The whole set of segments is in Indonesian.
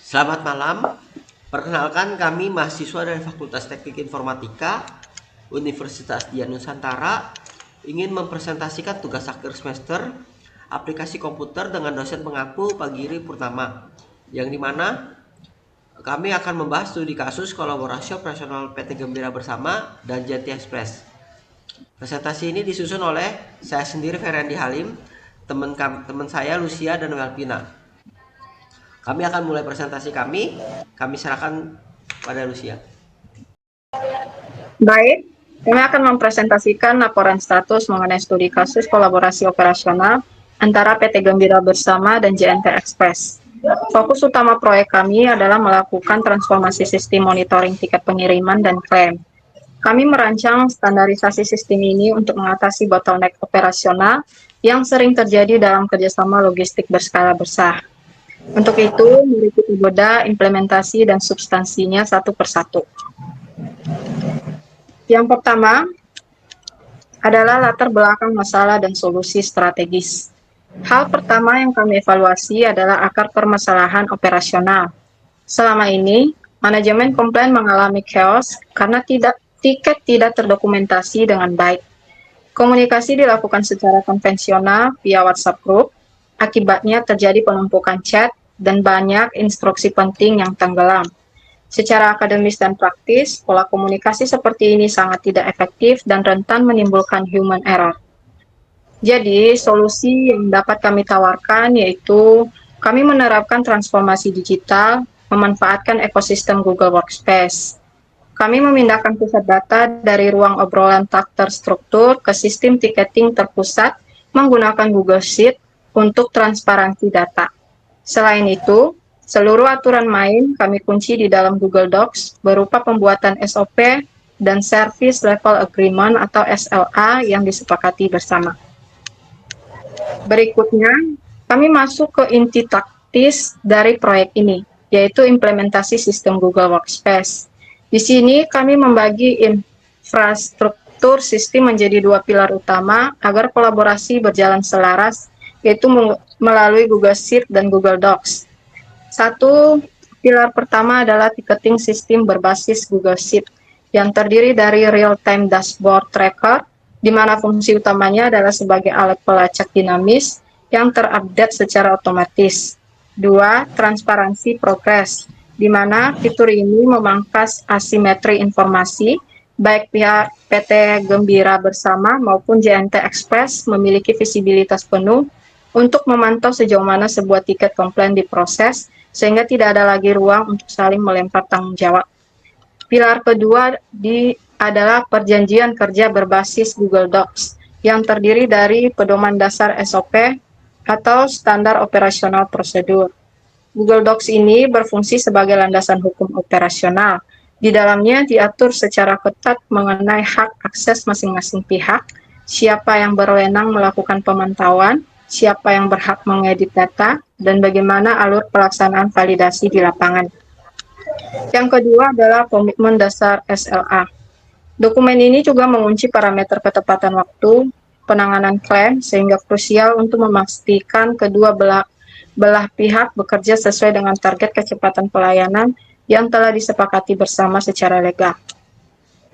Selamat malam. Perkenalkan kami mahasiswa dari Fakultas Teknik Informatika Universitas Dian Nusantara ingin mempresentasikan tugas akhir semester aplikasi komputer dengan dosen pengaku Pak Giri Purnama, yang dimana kami akan membahas studi kasus kolaborasi operasional PT Gembira Bersama dan Jati Express. Presentasi ini disusun oleh saya sendiri, Ferendi Halim, teman saya Lucia dan Melvina. Kami akan mulai presentasi kami. Kami serahkan pada Lucia. Baik, kami akan mempresentasikan laporan status mengenai studi kasus kolaborasi operasional antara PT Gembira Bersama dan JNT Express. Fokus utama proyek kami adalah melakukan transformasi sistem monitoring tiket pengiriman dan klaim. Kami merancang standarisasi sistem ini untuk mengatasi bottleneck operasional yang sering terjadi dalam kerjasama logistik berskala besar. Untuk itu, mari kita bedah implementasi dan substansinya satu persatu. Yang pertama adalah latar belakang masalah dan solusi strategis. Hal pertama yang kami evaluasi adalah akar permasalahan operasional. Selama ini, manajemen komplain mengalami chaos karena tiket tidak terdokumentasi dengan baik. Komunikasi dilakukan secara konvensional via WhatsApp group, akibatnya terjadi penumpukan chat dan banyak instruksi penting yang tenggelam. Secara akademis dan praktis, pola komunikasi seperti ini sangat tidak efektif dan rentan menimbulkan human error. Jadi, solusi yang dapat kami tawarkan yaitu kami menerapkan transformasi digital, memanfaatkan ekosistem Google Workspace. Kami memindahkan pusat data dari ruang obrolan tak terstruktur ke sistem tiketing terpusat menggunakan Google Sheet untuk transparansi data. Selain itu, seluruh aturan main kami kunci di dalam Google Docs berupa pembuatan SOP dan Service Level Agreement atau SLA yang disepakati bersama. Berikutnya, kami masuk ke inti taktis dari proyek ini, yaitu implementasi sistem Google Workspace. Di sini kami membagi infrastruktur sistem menjadi dua pilar utama agar kolaborasi berjalan selaras, yaitu melalui Google Sheet dan Google Docs. Satu, pilar pertama adalah ticketing sistem berbasis Google Sheet yang terdiri dari real-time dashboard tracker, di mana fungsi utamanya adalah sebagai alat pelacak dinamis yang terupdate secara otomatis. Dua, transparansi progres, di mana fitur ini memangkas asimetri informasi, baik pihak PT Gembira Bersama maupun JNT Express memiliki visibilitas penuh untuk memantau sejauh mana sebuah tiket komplain diproses, sehingga tidak ada lagi ruang untuk saling melempar tanggung jawab. Pilar kedua adalah perjanjian kerja berbasis Google Docs, yang terdiri dari pedoman dasar SOP atau standar operasional prosedur. Google Docs ini berfungsi sebagai landasan hukum operasional. Di dalamnya diatur secara ketat mengenai hak akses masing-masing pihak, siapa yang berwenang melakukan pemantauan, siapa yang berhak mengedit data, dan bagaimana alur pelaksanaan validasi di lapangan. Yang kedua adalah komitmen dasar SLA. Dokumen ini juga mengunci parameter ketepatan waktu, penanganan klaim, sehingga krusial untuk memastikan kedua belah pihak bekerja sesuai dengan target kecepatan pelayanan yang telah disepakati bersama secara legal.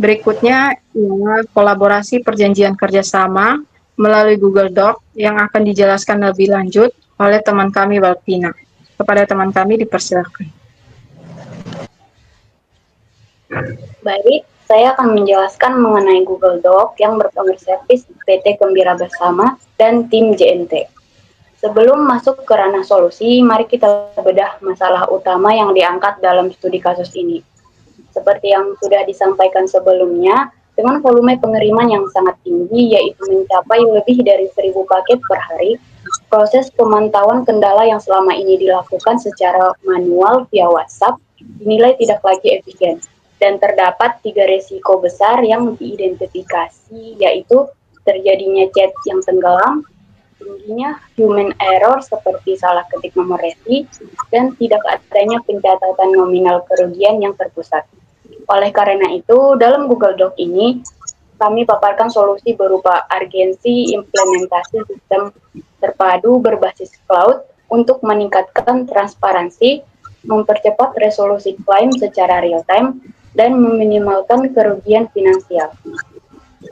Berikutnya ialah kolaborasi perjanjian kerjasama melalui Google Doc yang akan dijelaskan lebih lanjut oleh teman kami Melvina. Kepada teman kami dipersilakan. Baik, saya akan menjelaskan mengenai Google Doc yang berpenuh servis PT Gembira Bersama dan tim JNT. Sebelum masuk ke ranah solusi, mari kita bedah masalah utama yang diangkat dalam studi kasus ini. Seperti yang sudah disampaikan sebelumnya, dengan volume pengiriman yang sangat tinggi, yaitu mencapai lebih dari 1.000 paket per hari, proses pemantauan kendala yang selama ini dilakukan secara manual via WhatsApp dinilai tidak lagi efisien. Dan terdapat 3 resiko besar yang diidentifikasi, yaitu terjadinya chat yang tenggelam, tingginya human error seperti salah ketik nomor resi, dan tidak adanya pencatatan nominal kerugian yang terpusat. Oleh karena itu, dalam Google Doc ini, kami paparkan solusi berupa urgensi implementasi sistem terpadu berbasis cloud untuk meningkatkan transparansi, mempercepat resolusi klaim secara real-time, dan meminimalkan kerugian finansial.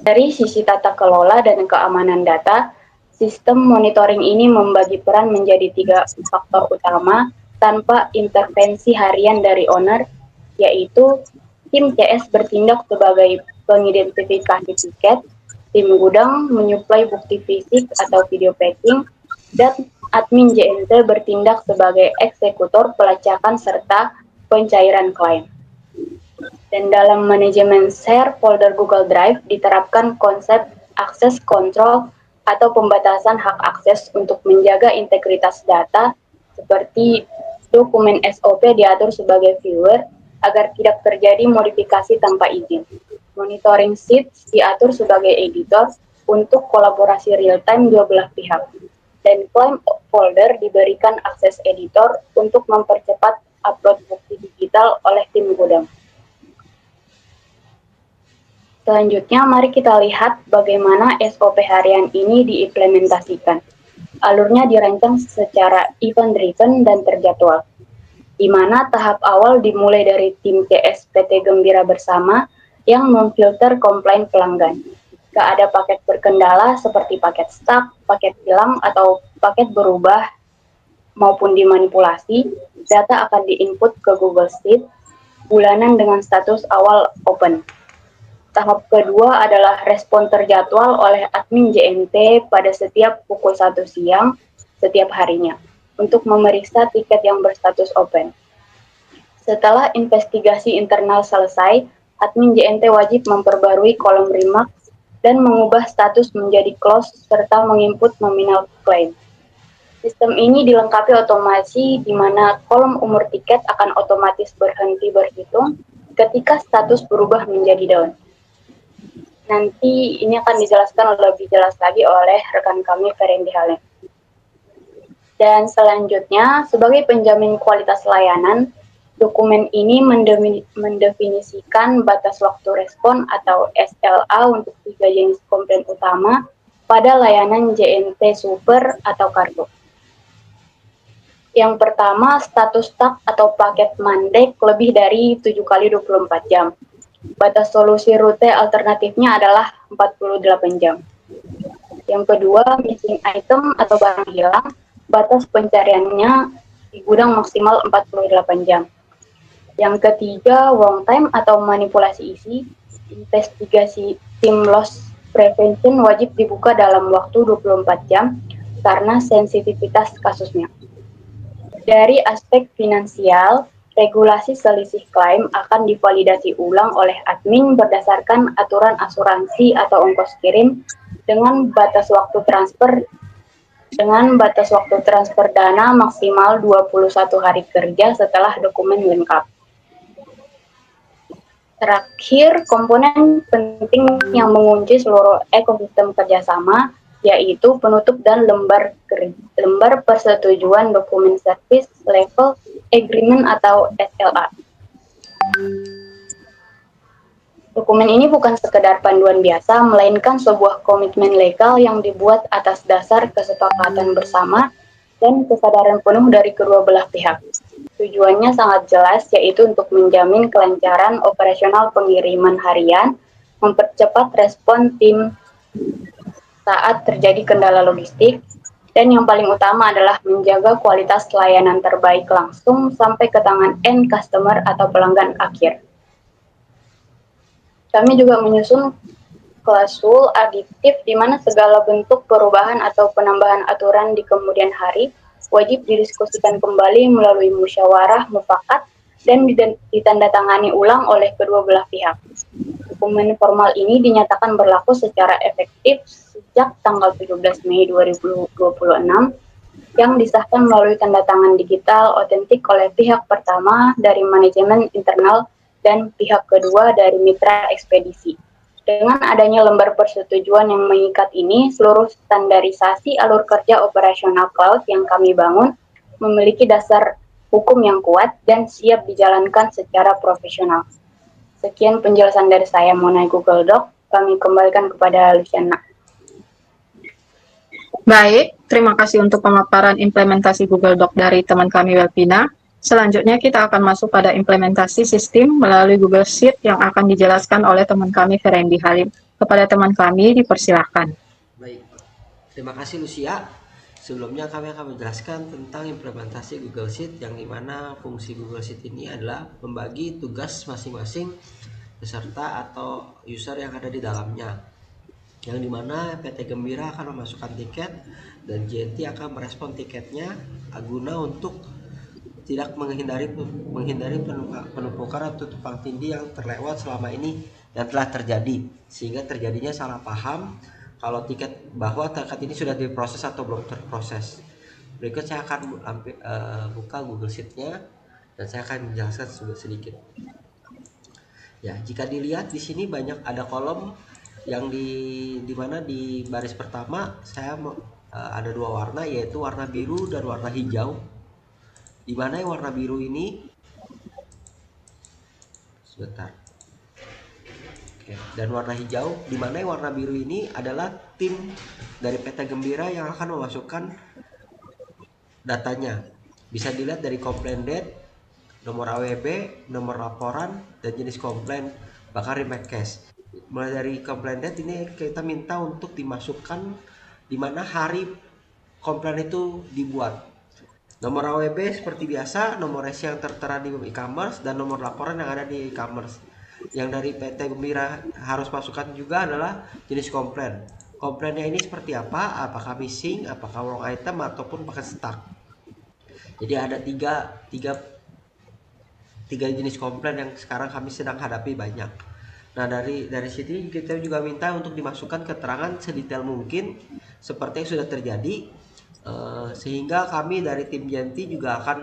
Dari sisi tata kelola dan keamanan data, sistem monitoring ini membagi peran menjadi 3 faktor utama tanpa intervensi harian dari owner, yaitu tim CS bertindak sebagai pengidentifikasi tiket, tim gudang menyuplai bukti fisik atau video packing, dan admin JNT bertindak sebagai eksekutor pelacakan serta pencairan klaim. Dan dalam manajemen share folder Google Drive diterapkan konsep akses kontrol atau pembatasan hak akses untuk menjaga integritas data, seperti dokumen SOP diatur sebagai viewer agar tidak terjadi modifikasi tanpa izin. Monitoring sheets diatur sebagai editor untuk kolaborasi real-time dua belah pihak. Dan claim folder diberikan akses editor untuk mempercepat upload bukti digital oleh tim gudang. Selanjutnya, mari kita lihat bagaimana SOP harian ini diimplementasikan. Alurnya dirancang secara event-driven dan terjadwal, di mana tahap awal dimulai dari tim CS PT Gembira Bersama yang memfilter komplain pelanggan. Jika ada paket berkendala seperti paket stuck, paket hilang, atau paket berubah maupun dimanipulasi, data akan diinput ke Google Sheet bulanan dengan status awal open. Tahap kedua adalah respon terjadwal oleh admin JNT pada setiap pukul 1 siang setiap harinya untuk memeriksa tiket yang berstatus open. Setelah investigasi internal selesai, admin JNT wajib memperbarui kolom remarks dan mengubah status menjadi close serta menginput nominal claim. Sistem ini dilengkapi otomasi di mana kolom umur tiket akan otomatis berhenti berhitung ketika status berubah menjadi down. Nanti ini akan dijelaskan lebih jelas lagi oleh rekan kami Ferendi Halim. Dan selanjutnya, sebagai penjamin kualitas layanan, dokumen ini mendefinisikan batas waktu respon atau SLA untuk 3 jenis komplain utama pada layanan JNT Super atau Kargo. Yang pertama, status stuck atau paket mandek lebih dari 7 kali 24 jam. Batas solusi rute alternatifnya adalah 48 jam. Yang kedua, missing item atau barang hilang, batas pencariannya di gudang maksimal 48 jam. Yang ketiga, wrong time atau manipulasi isi, investigasi tim loss prevention wajib dibuka dalam waktu 24 jam karena sensitivitas kasusnya. Dari aspek finansial, regulasi selisih klaim akan divalidasi ulang oleh admin berdasarkan aturan asuransi atau ongkos kirim dengan batas waktu transfer dana maksimal 21 hari kerja setelah dokumen lengkap. Terakhir, komponen penting yang mengunci seluruh ekosistem kerjasama yaitu penutup dan lembar persetujuan dokumen service level agreement atau SLA. Dokumen ini bukan sekedar panduan biasa, melainkan sebuah komitmen legal yang dibuat atas dasar kesepakatan bersama dan kesadaran penuh dari kedua belah pihak. Tujuannya sangat jelas, yaitu untuk menjamin kelancaran operasional pengiriman harian, mempercepat respon tim saat terjadi kendala logistik, dan yang paling utama adalah menjaga kualitas layanan terbaik langsung sampai ke tangan end customer atau pelanggan akhir. Kami juga menyusun klausul adiktif di mana segala bentuk perubahan atau penambahan aturan di kemudian hari wajib didiskusikan kembali melalui musyawarah mufakat dan ditandatangani ulang oleh kedua belah pihak. Dokumen formal ini dinyatakan berlaku secara efektif sejak tanggal 17 Mei 2026 yang disahkan melalui tanda tangan digital otentik oleh pihak pertama dari manajemen internal dan pihak kedua dari mitra ekspedisi. Dengan adanya lembar persetujuan yang mengikat ini, seluruh standarisasi alur kerja operasional cloud yang kami bangun memiliki dasar hukum yang kuat dan siap dijalankan secara profesional. Sekian penjelasan dari saya mengenai Google Doc. Kami kembalikan kepada Luciana. Baik, terima kasih untuk pemaparan implementasi Google Doc dari teman kami Welpina. Selanjutnya kita akan masuk pada implementasi sistem melalui Google Sheet yang akan dijelaskan oleh teman kami Ferendi Halim. Kepada teman kami dipersilakan. Baik, terima kasih Lucia. Sebelumnya kami akan menjelaskan tentang implementasi Google Sheet, yang dimana fungsi Google Sheet ini adalah membagi tugas masing-masing peserta atau user yang ada di dalamnya, yang dimana PT Gembira akan memasukkan tiket dan JNT akan merespon tiketnya guna untuk tidak menghindari penumpukan atau tumpang tindih yang terlewat selama ini yang telah terjadi, sehingga terjadinya salah paham kalau tiket bahwa tiket ini sudah diproses atau belum terproses. Berikut saya akan buka Google Sheet-nya dan saya akan menjelaskan sedikit. Ya, jika dilihat di sini banyak ada kolom yang di mana di baris pertama saya ada dua warna, yaitu warna biru dan warna hijau. Di mana yang warna biru ini sebentar. Oke, dan warna hijau, di mana yang warna biru ini adalah tim dari PT Gembira yang akan memasukkan datanya. Bisa dilihat dari komplain date, nomor AWB, nomor laporan, dan jenis komplain, bahkan remark case. Mulai dari komplain date ini kita minta untuk dimasukkan di mana hari komplain itu dibuat. Nomor AWB seperti biasa, nomor resi yang tertera di e-commerce, dan nomor laporan yang ada di e-commerce. Yang dari PT Gembira harus masukkan juga adalah jenis komplain. Komplainnya ini seperti apa? Apakah missing, apakah wrong item, ataupun paket stuck. Jadi ada tiga jenis komplain yang sekarang kami sedang hadapi banyak. Nah, dari sini kita juga minta untuk dimasukkan keterangan sedetail mungkin seperti yang sudah terjadi, sehingga kami dari tim JNT juga akan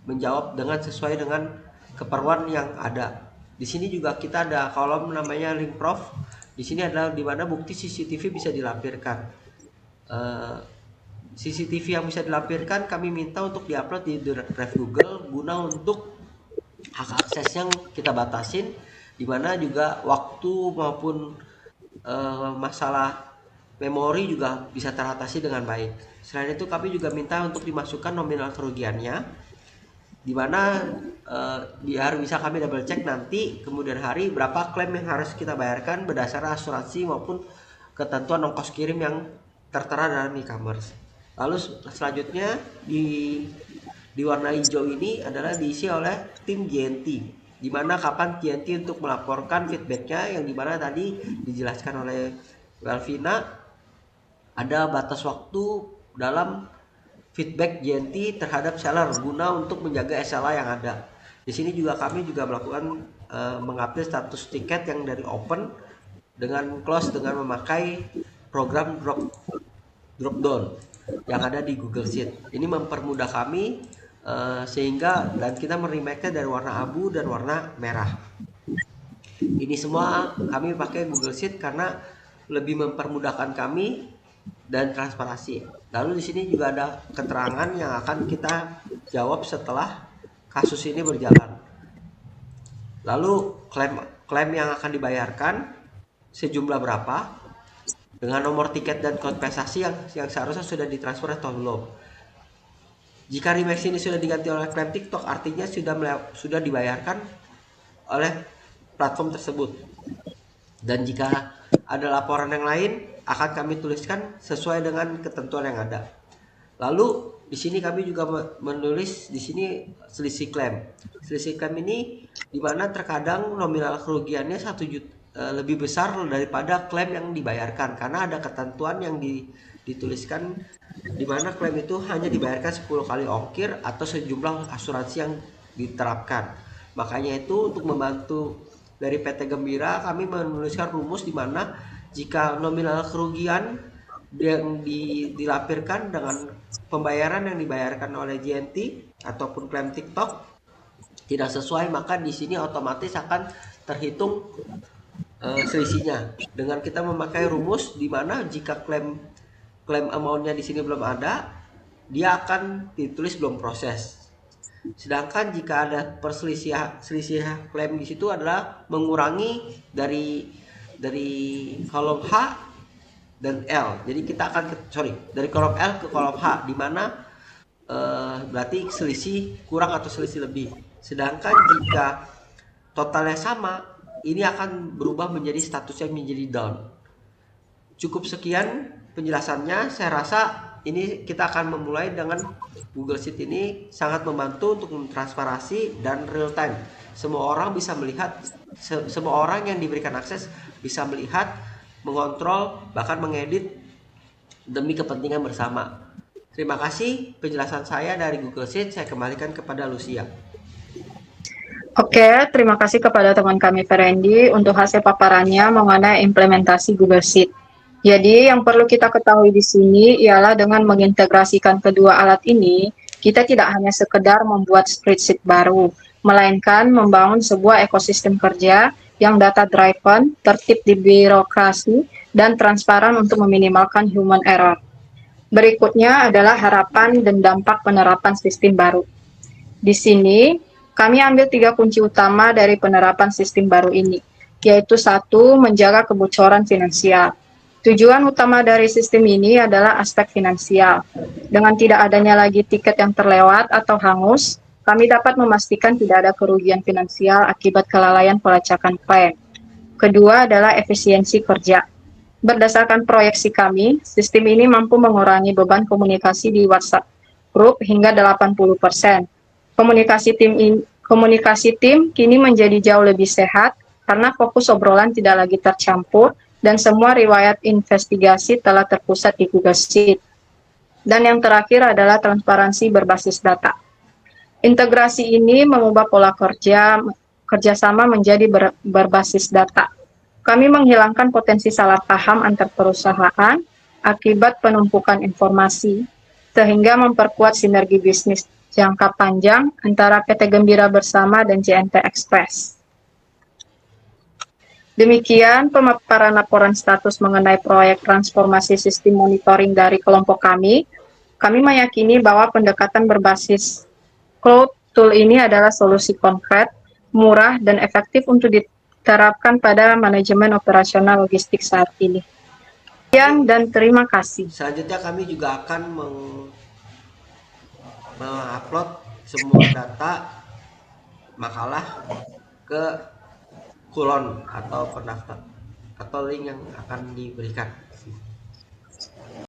menjawab dengan sesuai dengan keperluan yang ada. Di sini juga kita ada kolom namanya link proof. Di sini adalah di mana bukti CCTV bisa dilampirkan. CCTV yang bisa dilampirkan kami minta untuk diupload di drive Google guna untuk hak akses yang kita batasin, di mana juga waktu maupun masalah memori juga bisa teratasi dengan baik. Selain itu kami juga minta untuk dimasukkan nominal kerugiannya, di mana biar bisa kami double check nanti kemudian hari berapa klaim yang harus kita bayarkan berdasarkan asuransi maupun ketentuan ongkos kirim yang tertera dalam e-commerce. Lalu selanjutnya di warna hijau ini adalah diisi oleh tim JNT, di mana kapan JNT untuk melaporkan feedbacknya, yang dimana tadi dijelaskan oleh Welvina ada batas waktu dalam feedback JNT terhadap seller guna untuk menjaga SLA yang ada. Di sini juga kami juga melakukan mengupdate status tiket yang dari open dengan close dengan memakai program drop down yang ada di Google Sheet. Ini mempermudah kami sehingga dan kita meremakenya dari warna abu dan warna merah. Ini semua kami pakai Google Sheet karena lebih mempermudahkan kami dan transparansi. Lalu di sini juga ada keterangan yang akan kita jawab setelah kasus ini berjalan. Lalu klaim yang akan dibayarkan sejumlah berapa, dengan nomor tiket dan kompensasi yang seharusnya sudah ditransfer atau belum. Jika remix ini sudah diganti oleh klaim TikTok, artinya sudah dibayarkan oleh platform tersebut. Dan jika ada laporan yang lain, akan kami tuliskan sesuai dengan ketentuan yang ada. Lalu di sini kami juga menulis di sini selisih klaim. Selisih klaim ini di mana terkadang nominal kerugiannya 1 juta lebih besar daripada klaim yang dibayarkan, karena ada ketentuan yang dituliskan di mana klaim itu hanya dibayarkan 10 kali ongkir atau sejumlah asuransi yang diterapkan. Makanya itu untuk membantu dari PT Gembira kami menuliskan rumus di mana jika nominal kerugian yang dilampirkan dengan pembayaran yang dibayarkan oleh JNT ataupun klaim TikTok tidak sesuai, maka di sini otomatis akan terhitung selisihnya dengan kita memakai rumus di mana jika klaim amountnya di sini belum ada, dia akan ditulis belum proses. Sedangkan jika ada selisih klaim di situ adalah mengurangi dari kolom H dan L. Jadi kita akan dari kolom L ke kolom H, di mana berarti selisih kurang atau selisih lebih. Sedangkan jika totalnya sama, ini akan berubah menjadi statusnya menjadi down. Cukup sekian penjelasannya. Saya rasa ini kita akan memulai dengan Google Sheet. Ini sangat membantu untuk transparansi dan real time. Semua orang bisa melihat, semua orang yang diberikan akses bisa melihat, mengontrol, bahkan mengedit demi kepentingan bersama. Terima kasih penjelasan saya dari Google Sheet. Saya kembalikan kepada Lucia. Oke, terima kasih kepada teman kami Ferendi untuk hasil paparannya mengenai implementasi Google Sheet. Jadi yang perlu kita ketahui di sini ialah dengan mengintegrasikan kedua alat ini, kita tidak hanya sekedar membuat spreadsheet baru, melainkan membangun sebuah ekosistem kerja yang data driven, tertib di birokrasi, dan transparan untuk meminimalkan human error. Berikutnya adalah harapan dan dampak penerapan sistem baru. Di sini, kami ambil 3 kunci utama dari penerapan sistem baru ini, yaitu 1, menjaga kebocoran finansial. Tujuan utama dari sistem ini adalah aspek finansial. Dengan tidak adanya lagi tiket yang terlewat atau hangus, kami dapat memastikan tidak ada kerugian finansial akibat kelalaian pelacakan klaim. Kedua adalah efisiensi kerja. Berdasarkan proyeksi kami, sistem ini mampu mengurangi beban komunikasi di WhatsApp Group hingga 80%. Komunikasi tim kini menjadi jauh lebih sehat karena fokus obrolan tidak lagi tercampur dan semua riwayat investigasi telah terpusat di Google Sheet. Dan yang terakhir adalah transparansi berbasis data. Integrasi ini mengubah pola kerjasama menjadi berbasis data. Kami menghilangkan potensi salah paham antar perusahaan akibat penumpukan informasi, sehingga memperkuat sinergi bisnis jangka panjang antara PT Gembira Bersama dan JNT Express. Demikian pemaparan laporan status mengenai proyek transformasi sistem monitoring dari kelompok kami. Kami meyakini bahwa pendekatan berbasis cloud tool ini adalah solusi konkret, murah, dan efektif untuk diterapkan pada manajemen operasional logistik saat ini. Sekian dan terima kasih. Selanjutnya kami juga akan mengupload semua data makalah ke kulon atau pendaftar atau link yang akan diberikan.